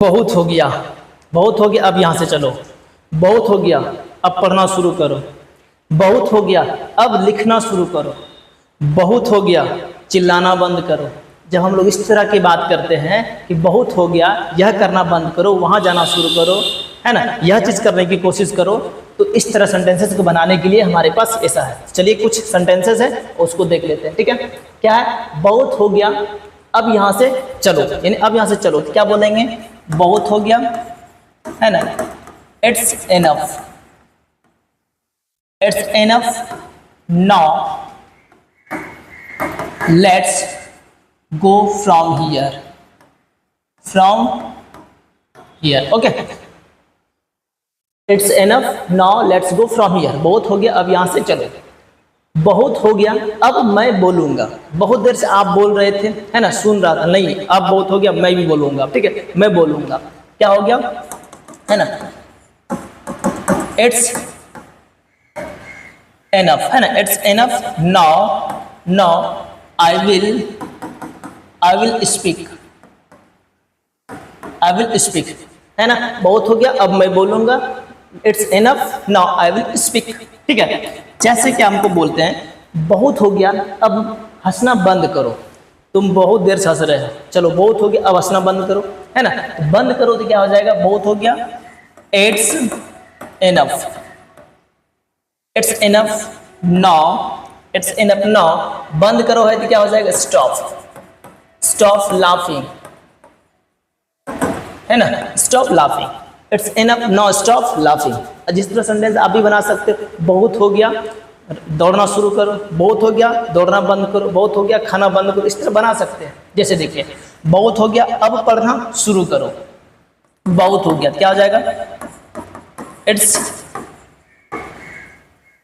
बहुत हो गया, बहुत हो गया, अब यहाँ से चलो। बहुत हो गया, अब पढ़ना शुरू करो। बहुत हो गया, अब लिखना शुरू करो। बहुत हो गया, चिल्लाना बंद करो। जब हम लोग इस तरह की बात करते हैं कि बहुत हो गया, यह करना बंद करो, वहाँ जाना शुरू करो, है ना, यह चीज़ करने की कोशिश करो, तो इस तरह सेंटेंसेस को बनाने के लिए हमारे पास ऐसा है। चलिए कुछ सेंटेंसेस है उसको देख लेते हैं, ठीक है। क्या है? बहुत हो गया, अब यहाँ से चलो, यानी अब यहाँ से चलो तो क्या बोलेंगे? बहुत हो गया, है ना, it's enough, it's enough now let's go from here, from here, okay. It's enough now let's go from here, बहुत हो गया, अब यहाँ से चलो। बहुत हो गया, अब मैं बोलूंगा। बहुत देर से आप बोल रहे थे, है ना, सुन रहा था, नहीं, अब बहुत हो गया, मैं भी बोलूंगा, ठीक है, मैं बोलूंगा। क्या हो गया, है ना, इट्स एनफ, है ना, it's enough now, now I will speak, I will speak, है ना, बहुत हो गया, अब मैं बोलूंगा। It's enough now I will speak, ठीक है। जैसे कि हमको बोलते हैं बहुत हो गया, अब हंसना बंद करो, तुम बहुत देर से हंस रहे हो, चलो बहुत हो गया, अब हंसना बंद करो, है ना, तो बंद करो तो क्या हो जाएगा? बहुत हो गया, it's enough, it's enough now, it's enough now, बंद करो है तो क्या हो जाएगा? स्टॉप, स्टॉप लाफिंग, है ना, stop laughing, it's enough now stop laughing. जिस तरह सेंटेंस आप भी बना सकते हो, बहुत हो गया, दौड़ना शुरू करो, बहुत हो गया, दौड़ना बंद करो, बहुत हो गया, खाना बंद करो, इस तरह बना सकते हैं। जैसे देखिए, बहुत हो गया, अब पढ़ना शुरू करो। बहुत हो गया, क्या हो जाएगा? इट्स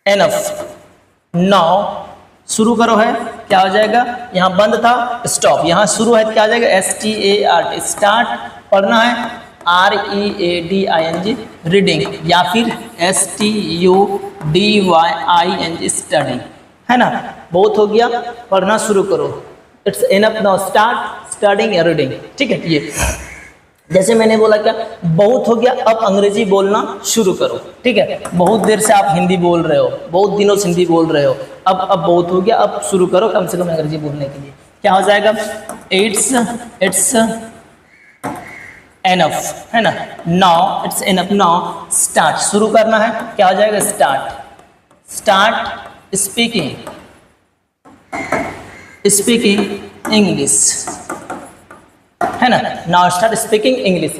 एनफ नाउ, शुरू करो है, क्या हो जाएगा? यहाँ बंद था, स्टॉप, यहाँ शुरू है, क्या हो जाएगा? START, स्टार्ट, पढ़ना है, READING, रीडिंग, या फिर STUDYING, स्टडी, है ना। बहुत हो गया, पढ़ना शुरू करो। It's enough now start studying या रीडिंग, ठीक है। ये जैसे मैंने बोला क्या, बहुत हो गया, अब अंग्रेजी बोलना शुरू करो, ठीक है। बहुत देर से आप हिंदी बोल रहे हो, बहुत दिनों से हिंदी बोल रहे हो, अब बहुत हो गया, अब शुरू करो कम से कम अंग्रेजी बोलने के लिए। क्या हो जाएगा? इट्स एनफ, है ना, now, it's enough now, start, शुरू करना है, क्या हो जाएगा? Start, start speaking, speaking English, है ना, नाउ स्टार्ट स्पीकिंग इंग्लिश।